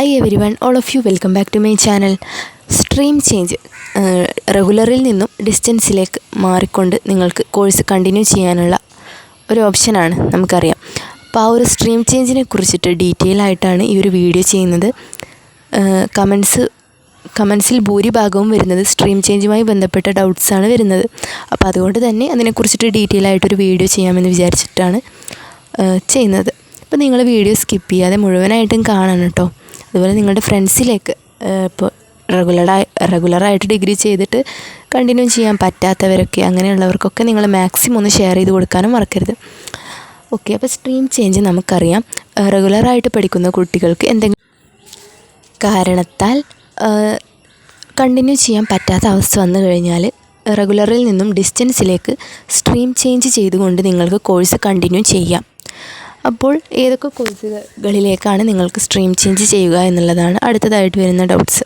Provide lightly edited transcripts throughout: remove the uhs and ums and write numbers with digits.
Hi everyone, all of you welcome back to my channel. Stream change റെഗുലറിൽ നിന്നും ഡിസ്റ്റൻസിലേക്ക് മാറിക്കൊണ്ട് നിങ്ങൾക്ക് course continue ചെയ്യാനുള്ള ഒരു ഓപ്ഷനാണ് നമുക്കറിയാം. അപ്പോൾ ആ ഒരു സ്ട്രീം ചേഞ്ചിനെ കുറിച്ചിട്ട് ഡീറ്റെയിൽ ആയിട്ടാണ് ഈ ഒരു വീഡിയോ ചെയ്യുന്നത്. കമൻസിൽ ഭൂരിഭാഗവും വരുന്നത് സ്ട്രീം ചേഞ്ചുമായി ബന്ധപ്പെട്ട ഡൗട്ട്സാണ് വരുന്നത്. അപ്പോൾ അതുകൊണ്ട് തന്നെ അതിനെക്കുറിച്ചിട്ട് ഡീറ്റെയിൽ ആയിട്ടൊരു വീഡിയോ ചെയ്യാമെന്ന് വിചാരിച്ചിട്ടാണ് ചെയ്യുന്നത്. അപ്പോൾ നിങ്ങൾ വീഡിയോ സ്കിപ്പ് ചെയ്യാതെ മുഴുവനായിട്ടും കാണണം കേട്ടോ. അതുപോലെ നിങ്ങളുടെ ഫ്രണ്ട്സിലേക്ക് ഇപ്പോൾ റെഗുലറായിട്ട് ഡിഗ്രി ചെയ്തിട്ട് കണ്ടിന്യൂ ചെയ്യാൻ പറ്റാത്തവരൊക്കെ അങ്ങനെയുള്ളവർക്കൊക്കെ നിങ്ങൾ മാക്സിമം ഒന്ന് ഷെയർ ചെയ്ത് കൊടുക്കാനും മറക്കരുത്. ഓക്കെ, അപ്പോൾ സ്ട്രീം ചേഞ്ച് നമുക്കറിയാം. റെഗുലറായിട്ട് പഠിക്കുന്ന കുട്ടികൾക്ക് എന്തെങ്കിലും കാരണത്താൽ കണ്ടിന്യൂ ചെയ്യാൻ പറ്റാത്ത അവസ്ഥ വന്നു കഴിഞ്ഞാൽ റെഗുലറിൽ നിന്നും ഡിസ്റ്റൻസിലേക്ക് സ്ട്രീം ചേഞ്ച് ചെയ്തുകൊണ്ട് നിങ്ങൾക്ക് കോഴ്സ് കണ്ടിന്യൂ ചെയ്യാം. അപ്പോൾ ഏതൊക്കെ കോഴ്സുകളിലേക്കാണ് നിങ്ങൾക്ക് സ്ട്രീം ചേഞ്ച് ചെയ്യുക എന്നുള്ളതാണ് അടുത്തതായിട്ട് വരുന്ന ഡൗട്ട്സ്.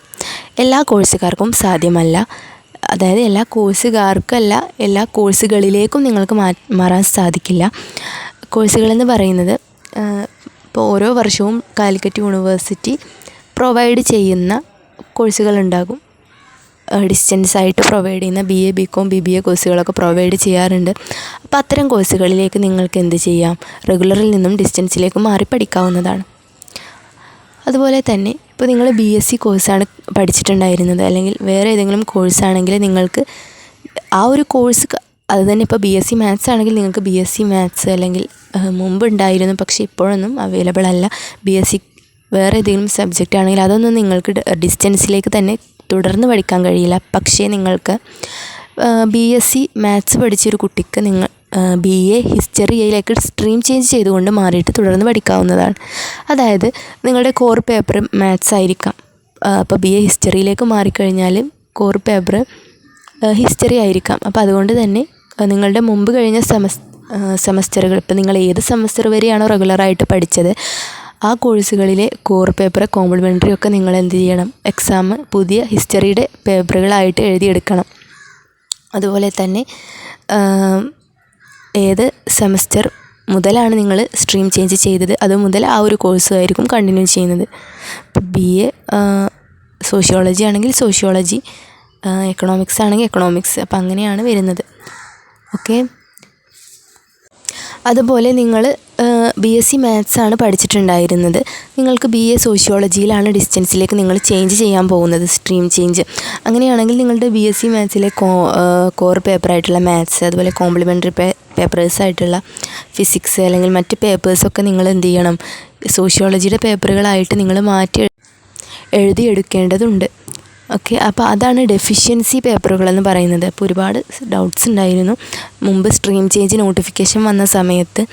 എല്ലാ കോഴ്സുകാർക്കും സാധ്യമല്ല, അതായത് എല്ലാ കോഴ്സുകാർക്കല്ല, എല്ലാ കോഴ്സുകളിലേക്കും നിങ്ങൾക്ക് മാറാൻ സാധിക്കില്ല. കോഴ്സുകളെന്ന് പറയുന്നത് ഇപ്പോൾ ഓരോ വർഷവും കാലിക്കറ്റ് യൂണിവേഴ്സിറ്റി പ്രൊവൈഡ് ചെയ്യുന്ന കോഴ്സുകളുണ്ടാകും. ഡിസ്റ്റൻസായിട്ട് പ്രൊവൈഡ് ചെയ്യുന്ന BA, BCom, BBA കോഴ്സുകളൊക്കെ പ്രൊവൈഡ് ചെയ്യാറുണ്ട്. അപ്പോൾ അത്തരം കോഴ്സുകളിലേക്ക് നിങ്ങൾക്ക് എന്ത് ചെയ്യാം, റെഗുലറിൽ നിന്നും ഡിസ്റ്റൻസിലേക്ക് മാറി പഠിക്കാവുന്നതാണ്. അതുപോലെ തന്നെ ഇപ്പോൾ നിങ്ങൾ BSc കോഴ്സാണ് പഠിച്ചിട്ടുണ്ടായിരുന്നത്, അല്ലെങ്കിൽ വേറെ ഏതെങ്കിലും കോഴ്സാണെങ്കിൽ നിങ്ങൾക്ക് ആ ഒരു കോഴ്സ് അത് തന്നെ ഇപ്പോൾ BSc മാത്സ് ആണെങ്കിൽ നിങ്ങൾക്ക് BSc മാത്സ് അല്ലെങ്കിൽ മുമ്പ് ഉണ്ടായിരുന്നു, പക്ഷേ ഇപ്പോഴൊന്നും അവൈലബിൾ അല്ല. BSc വേറെ ഏതെങ്കിലും സബ്ജക്റ്റ് ആണെങ്കിൽ അതൊന്നും നിങ്ങൾക്ക് ഡിസ്റ്റൻസിലേക്ക് തന്നെ തുടർന്ന് പഠിക്കാൻ കഴിയില്ല. പക്ഷേ നിങ്ങൾക്ക് BSc മാത്സ് പഠിച്ചൊരു കുട്ടിക്ക് നിങ്ങൾ BA ഹിസ്റ്ററിയിലേക്ക് സ്ട്രീം ചേഞ്ച് ചെയ്തുകൊണ്ട് മാറിയിട്ട് തുടർന്ന് പഠിക്കാവുന്നതാണ്. അതായത് നിങ്ങളുടെ കോർ പേപ്പർ മാത്സ് ആയിരിക്കാം. അപ്പോൾ BA ഹിസ്റ്ററിയിലേക്ക് മാറിക്കഴിഞ്ഞാൽ കോർ പേപ്പർ ഹിസ്റ്ററി ആയിരിക്കാം. അപ്പോൾ അതുകൊണ്ട് തന്നെ നിങ്ങളുടെ മുമ്പ് കഴിഞ്ഞ സെമസ്റ്ററുകൾ, ഇപ്പോൾ നിങ്ങൾ ഏത് സെമസ്റ്റർ വരെയാണോ റെഗുലറായിട്ട് പഠിച്ചത് ആ കോഴ്സുകളിലെ കോർ പേപ്പർ, കോംപ്ലിമെൻ്ററി ഒക്കെ നിങ്ങൾ എന്ത് ചെയ്യണം, എക്സാം പുതിയ ഹിസ്റ്ററിയുടെ പേപ്പറുകളായിട്ട് എഴുതിയെടുക്കണം. അതുപോലെ തന്നെ ഏത് സെമസ്റ്റർ മുതലാണ് നിങ്ങൾ സ്ട്രീം ചേഞ്ച് ചെയ്തത് അത് മുതൽ ആ ഒരു കോഴ്സുമായിരിക്കും കണ്ടിന്യൂ ചെയ്യുന്നത്. ഇപ്പോൾ BA സോഷ്യോളജി ആണെങ്കിൽ സോഷ്യോളജി, എക്കണോമിക്സ് ആണെങ്കിൽ എക്കണോമിക്സ്, അപ്പോൾ അങ്ങനെയാണ് വരുന്നത്. ഓക്കെ, അതുപോലെ നിങ്ങൾ BSc മാത്സ് ആണ് പഠിച്ചിട്ടുണ്ടായിരുന്നത്, നിങ്ങൾക്ക് BA സോഷ്യോളജിയിലാണ് ഡിസ്റ്റൻസിലേക്ക് നിങ്ങൾ ചേഞ്ച് ചെയ്യാൻ പോകുന്നത്, സ്ട്രീം ചേഞ്ച്. അങ്ങനെയാണെങ്കിൽ നിങ്ങളുടെ BSc മാത്സിലെ കോർ പേപ്പറായിട്ടുള്ള മാത്സ്, അതുപോലെ കോംപ്ലിമെൻ്ററി പേപ്പേഴ്സായിട്ടുള്ള ഫിസിക്സ് അല്ലെങ്കിൽ മറ്റ് പേപ്പേഴ്സൊക്കെ നിങ്ങൾ എന്ത് ചെയ്യണം, സോഷ്യോളജിയുടെ പേപ്പറുകളായിട്ട് നിങ്ങൾ മാറ്റി എഴുതിയെടുക്കേണ്ടതുണ്ട്. ഓക്കെ, അപ്പോൾ അതാണ് ഡെഫിഷ്യൻസി പേപ്പറുകളെന്ന് പറയുന്നത്. അപ്പോൾ ഒരുപാട് ഡൗട്ട്സ് ഉണ്ടായിരുന്നു. മുമ്പ് സ്ട്രീം ചേഞ്ച് നോട്ടിഫിക്കേഷൻ വന്ന സമയത്ത്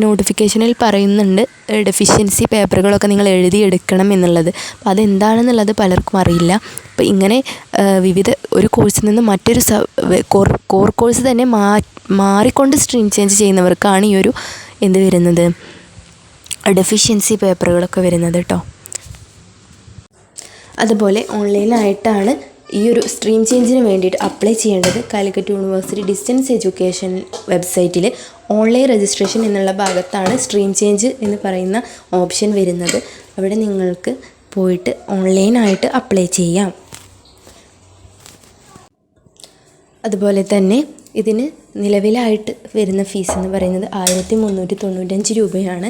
നോട്ടിഫിക്കേഷനിൽ പറയുന്നുണ്ട് ഡെഫിഷ്യൻസി പേപ്പറുകളൊക്കെ നിങ്ങൾ എഴുതിയെടുക്കണം എന്നുള്ളത്. അപ്പോൾ അതെന്താണെന്നുള്ളത് പലർക്കും അറിയില്ല. അപ്പോൾ ഇങ്ങനെ വിവിധ ഒരു കോഴ്സിൽ നിന്ന് മറ്റൊരു കോർ കോഴ്സ് തന്നെ മാറിക്കൊണ്ട് സ്ട്രീം ചേഞ്ച് ചെയ്യുന്നവർക്കാണ് ഈ ഒരു എന്ത് വരുന്നത്, ഡെഫിഷ്യൻസി പേപ്പറുകളൊക്കെ വരുന്നത് കേട്ടോ. അതുപോലെ ഓൺലൈനായിട്ടാണ് ഈ ഒരു സ്ട്രീം ചേഞ്ചിന് വേണ്ടിയിട്ട് അപ്ലൈ ചെയ്യേണ്ടത്. കാലിക്കറ്റ് യൂണിവേഴ്സിറ്റി ഡിസ്റ്റൻസ് എഡ്യൂക്കേഷൻ വെബ്സൈറ്റിൽ ഓൺലൈൻ രജിസ്ട്രേഷൻ എന്നുള്ള ഭാഗത്താണ് സ്ട്രീം ചേഞ്ച് എന്ന് പറയുന്ന ഓപ്ഷൻ വരുന്നത്. അവിടെ നിങ്ങൾക്ക് പോയിട്ട് ഓൺലൈനായിട്ട് അപ്ലൈ ചെയ്യാം. അതുപോലെ തന്നെ ഇതിന് നിലവിലായിട്ട് വരുന്ന ഫീസ് എന്ന് പറയുന്നത് 1395 രൂപയാണ്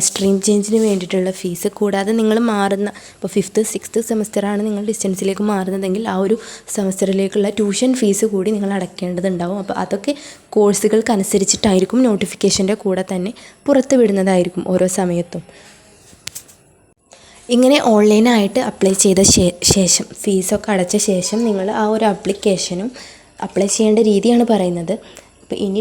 സ്ട്രീം ചേഞ്ചിന് വേണ്ടിയിട്ടുള്ള ഫീസ്. കൂടാതെ നിങ്ങൾ മാറുന്ന ഇപ്പോൾ 5th 6th സെമസ്റ്ററാണ് നിങ്ങൾ ഡിസ്റ്റൻസിലേക്ക് മാറുന്നതെങ്കിൽ ആ ഒരു സെമസ്റ്ററിലേക്കുള്ള ട്യൂഷൻ ഫീസ് കൂടി നിങ്ങൾ അടയ്ക്കേണ്ടതുണ്ടാവും. അപ്പോൾ അതൊക്കെ കോഴ്സുകൾക്കനുസരിച്ചിട്ടായിരിക്കും നോട്ടിഫിക്കേഷൻ്റെ കൂടെ തന്നെ പുറത്ത് വിടുന്നതായിരിക്കും ഓരോ സമയത്തും. ഇങ്ങനെ ഓൺലൈനായിട്ട് അപ്ലൈ ചെയ്ത ശേഷം ഫീസൊക്കെ അടച്ച ശേഷം നിങ്ങൾ ആ ഒരു ആപ്ലിക്കേഷനും അപ്ലൈ ചെയ്യേണ്ട രീതിയാണ് പറയുന്നത്. ഇപ്പോൾ ഇനി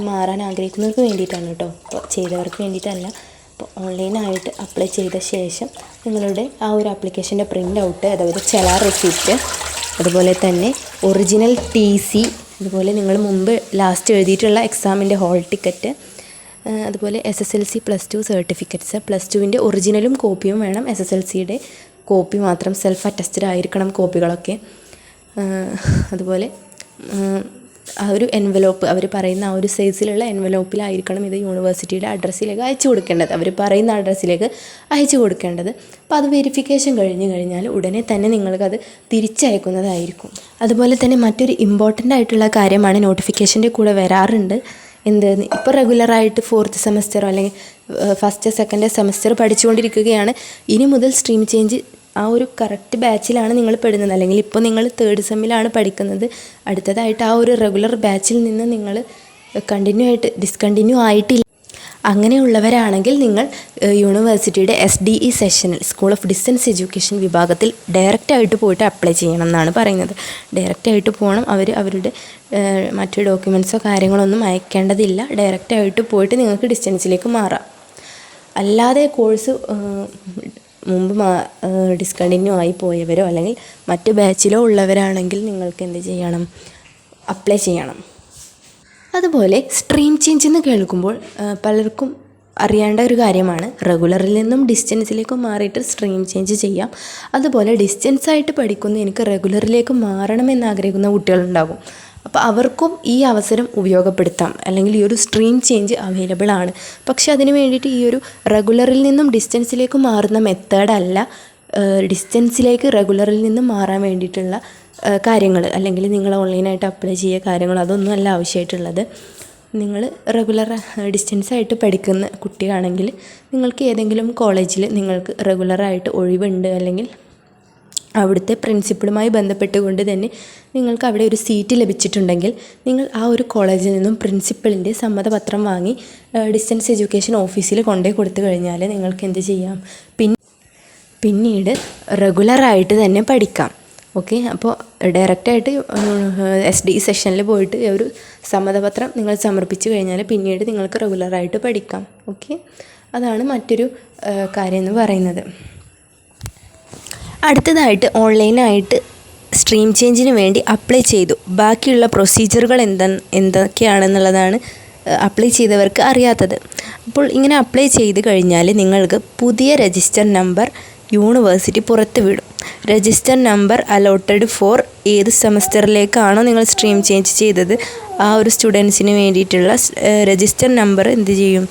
മാറാൻ ആഗ്രഹിക്കുന്നവർക്ക് വേണ്ടിയിട്ടാണ് കേട്ടോ, അപ്പോൾ ചെയ്തവർക്ക് വേണ്ടിയിട്ടല്ല. അപ്പോൾ ഓൺലൈനായിട്ട് അപ്ലൈ ചെയ്ത ശേഷം നിങ്ങളുടെ ആ ഒരു ആപ്ലിക്കേഷൻ്റെ പ്രിൻ്റ് ഔട്ട്, അതായത് ചെലാർ റെസിപ്റ്റ്, അതുപോലെ തന്നെ ഒറിജിനൽ TC, അതുപോലെ നിങ്ങൾ മുമ്പ് ലാസ്റ്റ് എഴുതിയിട്ടുള്ള എക്സാമിൻ്റെ ഹോൾ ടിക്കറ്റ്, അതുപോലെ SSLC +2 സർട്ടിഫിക്കറ്റ്സ്, +2ൻ്റെ ഒറിജിനലും കോപ്പിയും വേണം, SSLCയുടെ കോപ്പി മാത്രം, സെൽഫ് അറ്റസ്റ്റഡ് ആയിരിക്കണം കോപ്പികളൊക്കെ. അതുപോലെ ആ ഒരു എൻവലോപ്പ് അവർ പറയുന്ന ആ ഒരു സൈസിലുള്ള എൻവലോപ്പിലായിരിക്കണം ഇത് യൂണിവേഴ്സിറ്റിയുടെ അഡ്രസ്സിലേക്ക് അയച്ചു കൊടുക്കേണ്ടത്, അവർ പറയുന്ന അഡ്രസ്സിലേക്ക് അയച്ചു കൊടുക്കേണ്ടത്. അപ്പോൾ അത് വെരിഫിക്കേഷൻ കഴിഞ്ഞ് കഴിഞ്ഞാൽ ഉടനെ തന്നെ നിങ്ങൾക്കത് തിരിച്ചയക്കുന്നതായിരിക്കും. അതുപോലെ തന്നെ മറ്റൊരു ഇമ്പോർട്ടൻ്റ് ആയിട്ടുള്ള കാര്യമാണ് നോട്ടിഫിക്കേഷൻ്റെ കൂടെ വരാറുണ്ട്. ഇപ്പോൾ റെഗുലറായിട്ട് 4th സെമസ്റ്ററോ അല്ലെങ്കിൽ 1st 2nd സെമസ്റ്റർ പഠിച്ചുകൊണ്ടിരിക്കുകയാണ്. ഇനി മുതൽ സ്ട്രീം ചേഞ്ച് ആ ഒരു കറക്റ്റ് ബാച്ചിലാണ് നിങ്ങൾ പെടുന്നത്, അല്ലെങ്കിൽ ഇപ്പോൾ നിങ്ങൾ 3rd സെമ്മിലാണ് പഠിക്കുന്നത്. അടുത്തതായിട്ട് ആ ഒരു റെഗുലർ ബാച്ചിൽ നിന്ന് നിങ്ങൾ ഡിസ്കണ്ടിന്യൂ ആയിട്ടില്ല. അങ്ങനെയുള്ളവരാണെങ്കിൽ നിങ്ങൾ യൂണിവേഴ്സിറ്റിയുടെ SDE സെഷനിൽ സ്കൂൾ ഓഫ് ഡിസ്റ്റൻസ് എഡ്യൂക്കേഷൻ വിഭാഗത്തിൽ ഡയറക്റ്റായിട്ട് പോയിട്ട് അപ്ലൈ ചെയ്യണം എന്നാണ് പറയുന്നത്. ഡയറക്റ്റായിട്ട് പോകണം. അവരുടെ മറ്റു ഡോക്യുമെൻറ്റ്സോ കാര്യങ്ങളൊന്നും അയക്കേണ്ടതില്ല. ഡയറക്റ്റായിട്ട് പോയിട്ട് നിങ്ങൾക്ക് ഡിസ്റ്റൻസിലേക്ക് മാറാം. അല്ലാതെ കോഴ്സ് മുമ്പ് ഡിസ്കണ്ടിന്യൂ ആയി പോയവരോ അല്ലെങ്കിൽ മറ്റ് ബാച്ചിലോ ഉള്ളവരാണെങ്കിൽ നിങ്ങൾക്ക് എന്ത് ചെയ്യണം, അപ്ലൈ ചെയ്യണം. അതുപോലെ സ്ട്രീം ചേഞ്ച് എന്ന് കേൾക്കുമ്പോൾ പലർക്കും അറിയേണ്ട ഒരു കാര്യമാണ്, റെഗുലറിൽ നിന്നും ഡിസ്റ്റൻസിലേക്ക് മാറിയിട്ട് സ്ട്രീം ചേഞ്ച് ചെയ്യാം. അതുപോലെ ഡിസ്റ്റൻസായിട്ട് പഠിക്കുന്ന എനിക്ക് റെഗുലറിലേക്ക് മാറണമെന്ന് ആഗ്രഹിക്കുന്ന കുട്ടികളുണ്ടാകും. അപ്പോൾ അവർക്കും ഈ അവസരം ഉപയോഗപ്പെടുത്താം, അല്ലെങ്കിൽ ഈ ഒരു സ്ട്രീം ചേഞ്ച് അവൈലബിൾ ആണ്. പക്ഷെ അതിന് വേണ്ടിയിട്ട് ഈ ഒരു റെഗുലറിൽ നിന്നും ഡിസ്റ്റൻസിലേക്ക് മാറുന്ന മെത്തേഡല്ല ഡിസ്റ്റൻസിലേക്ക് റെഗുലറിൽ നിന്നും മാറാൻ വേണ്ടിയിട്ടുള്ള കാര്യങ്ങൾ, അല്ലെങ്കിൽ നിങ്ങൾ ഓൺലൈനായിട്ട് അപ്ലൈ ചെയ്യുക കാര്യങ്ങൾ, അതൊന്നും അല്ല ആവശ്യമായിട്ടുള്ളത്. നിങ്ങൾ ഡിസ്റ്റൻസായിട്ട് പഠിക്കുന്ന കുട്ടിയാണെങ്കിൽ നിങ്ങൾക്ക് ഏതെങ്കിലും കോളേജിൽ നിങ്ങൾക്ക് റെഗുലറായിട്ട് ഒഴിവുണ്ട്, അല്ലെങ്കിൽ അവിടുത്തെ പ്രിൻസിപ്പളുമായി ബന്ധപ്പെട്ടുകൊണ്ട് തന്നെ നിങ്ങൾക്ക് അവിടെ ഒരു സീറ്റ് ലഭിച്ചിട്ടുണ്ടെങ്കിൽ നിങ്ങൾ ആ ഒരു കോളേജിൽ നിന്നും പ്രിൻസിപ്പളിൻ്റെ സമ്മതപത്രം വാങ്ങി ഡിസ്റ്റൻസ് എഡ്യൂക്കേഷൻ ഓഫീസിൽ കൊണ്ടുപോയി കൊടുത്തു കഴിഞ്ഞാൽ നിങ്ങൾക്ക് എന്ത് ചെയ്യാം, പിന്നീട് റെഗുലറായിട്ട് തന്നെ പഠിക്കാം. ഓക്കെ, അപ്പോൾ ഡയറക്റ്റായിട്ട് SDE സെഷനിൽ പോയിട്ട് ഒരു സമ്മതപത്രം നിങ്ങൾ സമർപ്പിച്ചു കഴിഞ്ഞാൽ പിന്നീട് നിങ്ങൾക്ക് റെഗുലറായിട്ട് പഠിക്കാം. ഓക്കെ, അതാണ് മറ്റൊരു കാര്യം എന്ന് പറയുന്നത്. അടുത്തതായിട്ട് സ്ട്രീം ചേഞ്ചിന് വേണ്ടി അപ്ലൈ ചെയ്തു, ബാക്കിയുള്ള പ്രൊസീജിയറുകൾ എന്തൊക്കെയാണെന്നുള്ളതാണ് അപ്ലൈ ചെയ്തവർക്ക് അറിയാത്തത്. അപ്പോൾ ഇങ്ങനെ അപ്ലൈ ചെയ്ത് കഴിഞ്ഞാൽ നിങ്ങൾക്ക് പുതിയ രജിസ്റ്റർ നമ്പർ യൂണിവേഴ്സിറ്റി പുറത്ത് വിടും. രജിസ്റ്റർ നമ്പർ അലോട്ടഡ് ഫോർ ഏത് സെമസ്റ്ററിലേക്കാണോ നിങ്ങൾ സ്ട്രീം ചേഞ്ച് ചെയ്തത് ആ ഒരു സ്റ്റുഡൻസിന് വേണ്ടിയിട്ടുള്ള രജിസ്റ്റർ നമ്പർ എന്ത് ചെയ്യും,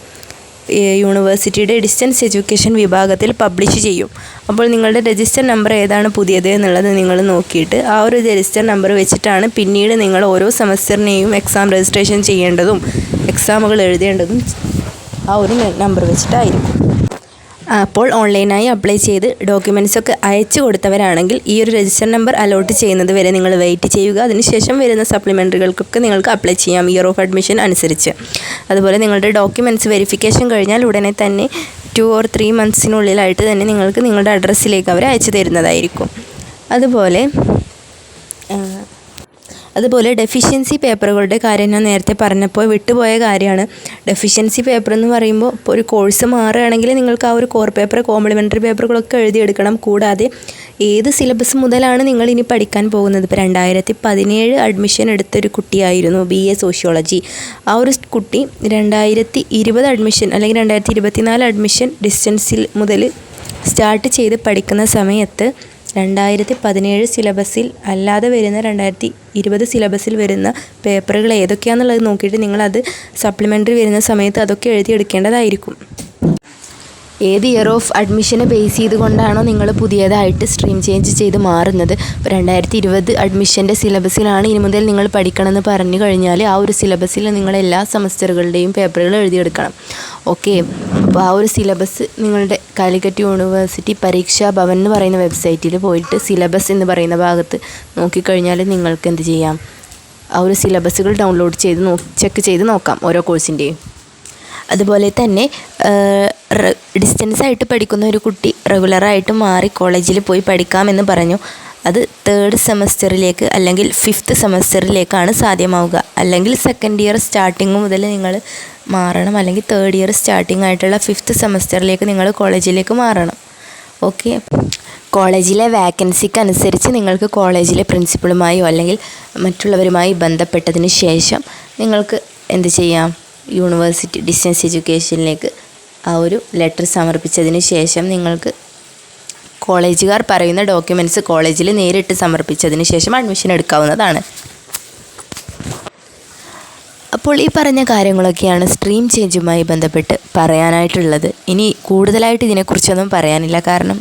യൂണിവേഴ്സിറ്റിയുടെ ഡിസ്റ്റൻസ് എഡ്യൂക്കേഷൻ വിഭാഗത്തിൽ പബ്ലിഷ് ചെയ്യും. അപ്പോൾ നിങ്ങളുടെ രജിസ്റ്റർ നമ്പർ ഏതാണ് പുതിയത് എന്നുള്ളത് നിങ്ങൾ നോക്കിയിട്ട് ആ ഒരു രജിസ്റ്റർ നമ്പർ വെച്ചിട്ടാണ് പിന്നീട് നിങ്ങൾ ഓരോ സെമസ്റ്ററിനെയും എക്സാം രജിസ്ട്രേഷൻ ചെയ്യേണ്ടതും എക്സാമുകൾ എഴുതേണ്ടതും ആ ഒരു നമ്പർ വെച്ചിട്ടായിരിക്കും. അപ്പോൾ ഓൺലൈനായി അപ്ലൈ ചെയ്ത് ഡോക്യുമെൻറ്റ്സൊക്കെ അയച്ചു കൊടുത്തവരാണെങ്കിൽ ഈ ഒരു രജിസ്റ്റർ നമ്പർ അലോട്ട് ചെയ്യുന്നത് വരെ നിങ്ങൾ വെയിറ്റ് ചെയ്യുക. അതിനുശേഷം വരുന്ന സപ്ലിമെൻ്ററികൾക്കൊക്കെ നിങ്ങൾക്ക് അപ്ലൈ ചെയ്യാം ഇയർ ഓഫ് അഡ്മിഷൻ അനുസരിച്ച്. അതുപോലെ നിങ്ങളുടെ ഡോക്യുമെൻറ്റ്സ് വെരിഫിക്കേഷൻ കഴിഞ്ഞാൽ ഉടനെ തന്നെ 2 or 3 monthsനുള്ളിലായിട്ട് തന്നെ നിങ്ങൾക്ക് നിങ്ങളുടെ അഡ്രസ്സിലേക്ക് അവർ അയച്ചു തരുന്നതായിരിക്കും. അതുപോലെ ഡെഫിഷ്യൻസി പേപ്പറുകളുടെ കാര്യം ഞാൻ നേരത്തെ പറഞ്ഞപ്പോൾ വിട്ടുപോയ കാര്യമാണ്. ഡെഫിഷ്യൻസി പേപ്പർ എന്ന് പറയുമ്പോൾ ഇപ്പോൾ ഒരു കോഴ്സ് മാറുകയാണെങ്കിൽ നിങ്ങൾക്ക് ആ ഒരു കോർ പേപ്പർ, കോംപ്ലിമെൻ്ററി പേപ്പറുകളൊക്കെ എഴുതിയെടുക്കണം. കൂടാതെ ഏത് സിലബസ് മുതലാണ് നിങ്ങൾ ഇനി പഠിക്കാൻ പോകുന്നത്. ഇപ്പോൾ 2017 അഡ്മിഷൻ എടുത്തൊരു കുട്ടിയായിരുന്നു BA സോഷ്യോളജി. ആ ഒരു കുട്ടി 2020 അഡ്മിഷൻ അല്ലെങ്കിൽ 2024 അഡ്മിഷൻ ഡിസ്റ്റൻസിൽ മുതൽ സ്റ്റാർട്ട് ചെയ്ത് പഠിക്കുന്ന സമയത്ത് 2017 സിലബസിൽ അല്ലാതെ വരുന്ന 2020 സിലബസിൽ വരുന്ന പേപ്പറുകൾ ഏതൊക്കെയാണെന്നുള്ളത് നോക്കിയിട്ട് നിങ്ങളത് സപ്ലിമെൻ്ററി വരുന്ന സമയത്ത് അതൊക്കെ എഴുതിയെടുക്കേണ്ടതായിരിക്കും. ഏത് ഇയർ ഓഫ് അഡ്മിഷനെ ബേസ് ചെയ്തുകൊണ്ടാണോ നിങ്ങൾ പുതിയതായിട്ട് സ്ട്രീം ചേഞ്ച് ചെയ്ത് മാറുന്നത്. ഇപ്പോൾ 2020 അഡ്മിഷൻ്റെ സിലബസിലാണ് ഇനി മുതൽ നിങ്ങൾ പഠിക്കണമെന്ന് പറഞ്ഞു കഴിഞ്ഞാൽ ആ ഒരു സിലബസിൽ നിങ്ങൾ എല്ലാ സെമസ്റ്ററുകളുടെയും പേപ്പറുകൾ എഴുതിയെടുക്കണം. ഓക്കെ, അപ്പോൾ ആ ഒരു സിലബസ് നിങ്ങളുടെ കാലിക്കറ്റ് യൂണിവേഴ്സിറ്റി പരീക്ഷാ ഭവൻ എന്ന് പറയുന്ന വെബ്സൈറ്റിൽ പോയിട്ട് സിലബസ് എന്ന് പറയുന്ന ഭാഗത്ത് നോക്കിക്കഴിഞ്ഞാൽ നിങ്ങൾക്ക് എന്ത് ചെയ്യാം, ആ ഒരു സിലബസുകൾ ഡൗൺലോഡ് ചെയ്ത് ചെക്ക് ചെയ്ത് നോക്കാം ഓരോ കോഴ്സിൻ്റെയും. അതുപോലെ തന്നെ ഡിസ്റ്റൻസായിട്ട് പഠിക്കുന്ന ഒരു കുട്ടി റെഗുലറായിട്ട് മാറി കോളേജിൽ പോയി പഠിക്കാമെന്ന് പറഞ്ഞു. അത് 3rd സെമസ്റ്ററിലേക്ക് അല്ലെങ്കിൽ 5th സെമസ്റ്ററിലേക്കാണ് സാധ്യമാവുക. അല്ലെങ്കിൽ 2nd ഇയർ സ്റ്റാർട്ടിങ് മുതൽ നിങ്ങൾ മാറണം, അല്ലെങ്കിൽ 3rd ഇയർ സ്റ്റാർട്ടിങ് ആയിട്ടുള്ള 5th സെമസ്റ്ററിലേക്ക് നിങ്ങൾ കോളേജിലേക്ക് മാറണം. ഓക്കെ, കോളേജിലെ വാക്കൻസിക്ക് അനുസരിച്ച് നിങ്ങൾക്ക് കോളേജിലെ പ്രിൻസിപ്പളുമായോ അല്ലെങ്കിൽ മറ്റുള്ളവരുമായി ബന്ധപ്പെട്ടതിന് ശേഷം നിങ്ങൾക്ക് എന്ത് ചെയ്യാം, യൂണിവേഴ്സിറ്റി ഡിസ്റ്റൻസ് എഡ്യൂക്കേഷനിലേക്ക് ആ ഒരു ലെറ്റർ സമർപ്പിച്ചതിന് ശേഷം നിങ്ങൾക്ക് കോളേജുകാർ പറയുന്ന ഡോക്യുമെൻറ്റ്സ് കോളേജിൽ നേരിട്ട് സമർപ്പിച്ചതിന് ശേഷം അഡ്മിഷൻ എടുക്കാവുന്നതാണ്. അപ്പോൾ ഈ പറഞ്ഞ കാര്യങ്ങളൊക്കെയാണ് സ്ട്രീം ചേഞ്ചുമായി ബന്ധപ്പെട്ട് പറയാനായിട്ടുള്ളത്. ഇനി കൂടുതലായിട്ട് ഇതിനെക്കുറിച്ചൊന്നും പറയാനില്ല. കാരണം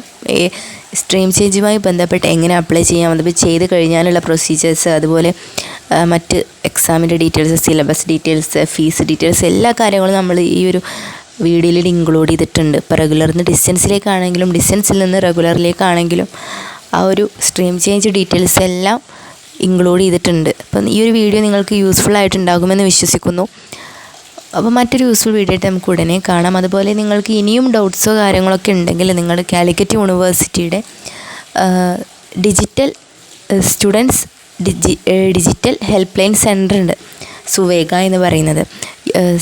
സ്ട്രീം ചേഞ്ചുമായി ബന്ധപ്പെട്ട് എങ്ങനെ അപ്ലൈ ചെയ്യാം, അതിപ്പോൾ ചെയ്ത് കഴിഞ്ഞാലുള്ള പ്രൊസീജിയേഴ്സ്, അതുപോലെ മറ്റ് എക്സാമിൻ്റെ details, syllabus details, fees details, എല്ലാ കാര്യങ്ങളും നമ്മൾ ഈ ഒരു വീഡിയോയിൽ ഇൻക്ലൂഡ് ചെയ്തിട്ടുണ്ട്. ഇപ്പോൾ റെഗുലറിൽ നിന്ന് ഡിസ്റ്റൻസിലേക്കാണെങ്കിലും ഡിസ്റ്റൻസിൽ നിന്ന് റെഗുലറിലേക്കാണെങ്കിലും ആ ഒരു സ്ട്രീം ചേഞ്ച് ഡീറ്റെയിൽസ് എല്ലാം ഇൻക്ലൂഡ് ചെയ്തിട്ടുണ്ട്. അപ്പം ഈ ഒരു വീഡിയോ നിങ്ങൾക്ക് യൂസ്ഫുൾ ആയിട്ടുണ്ടാകുമെന്ന് വിശ്വസിക്കുന്നു. അപ്പോൾ മറ്റൊരു യൂസ്ഫുൾ വീഡിയോ ആയിട്ട് നമുക്ക് ഉടനെ കാണാം. അതുപോലെ നിങ്ങൾക്ക് ഇനിയും ഡൗട്ട്സോ കാര്യങ്ങളൊക്കെ ഉണ്ടെങ്കിൽ നിങ്ങൾ കാലിക്കറ്റ് യൂണിവേഴ്സിറ്റിയുടെ digital students digital help line centre ഉണ്ട്, സുവേഗ എന്ന് പറയുന്നത്.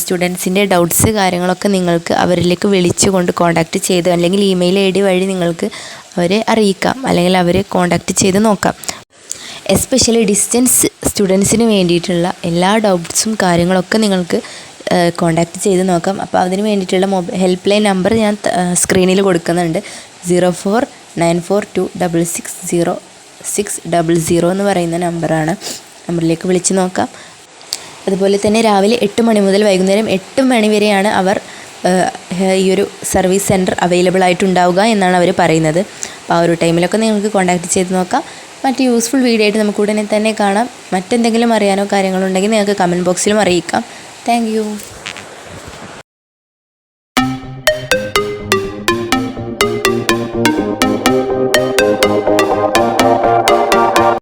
സ്റ്റുഡൻസിൻ്റെ ഡൗട്ട്സ് കാര്യങ്ങളൊക്കെ നിങ്ങൾക്ക് അവരിലേക്ക് വിളിച്ചുകൊണ്ട് കോൺടാക്റ്റ് ചെയ്ത്, അല്ലെങ്കിൽ ഇമെയിൽ ഐ ഡി വഴി നിങ്ങൾക്ക് അവരെ അറിയിക്കാം, അല്ലെങ്കിൽ അവരെ കോൺടാക്റ്റ് ചെയ്ത് നോക്കാം. എസ്പെഷ്യലി ഡിസ്റ്റൻസ് സ്റ്റുഡൻസിന് വേണ്ടിയിട്ടുള്ള എല്ലാ ഡൗട്ട്സും കാര്യങ്ങളൊക്കെ നിങ്ങൾക്ക് കോൺടാക്റ്റ് ചെയ്ത് നോക്കാം. അപ്പോൾ അതിന് വേണ്ടിയിട്ടുള്ള ഹെൽപ്പ് ലൈൻ നമ്പർ ഞാൻ സ്ക്രീനിൽ കൊടുക്കുന്നുണ്ട്. 0494266000 എന്ന് പറയുന്ന നമ്പറിലേക്ക് വിളിച്ച് നോക്കാം. അതുപോലെ തന്നെ രാവിലെ 8 മണി മുതൽ വൈകുന്നേരം 8 മണി വരെയാണ് അവർ ഈ ഒരു സർവീസ് സെൻറ്റർ അവൈലബിൾ ആയിട്ടുണ്ടാവുക എന്നാണ് അവർ പറയുന്നത്. അപ്പോൾ ആ ഒരു ടൈമിലൊക്കെ നിങ്ങൾക്ക് കോൺടാക്റ്റ് ചെയ്ത് നോക്കാം. മറ്റ് യൂസ്ഫുൾ വീഡിയോ ആയിട്ട് നമുക്ക് ഉടനെ തന്നെ കാണാം. മറ്റെന്തെങ്കിലും അറിയാനോ കാര്യങ്ങളുണ്ടെങ്കിൽ നിങ്ങൾക്ക് കമൻറ്റ് ബോക്സിലും അറിയിക്കാം. Thank you.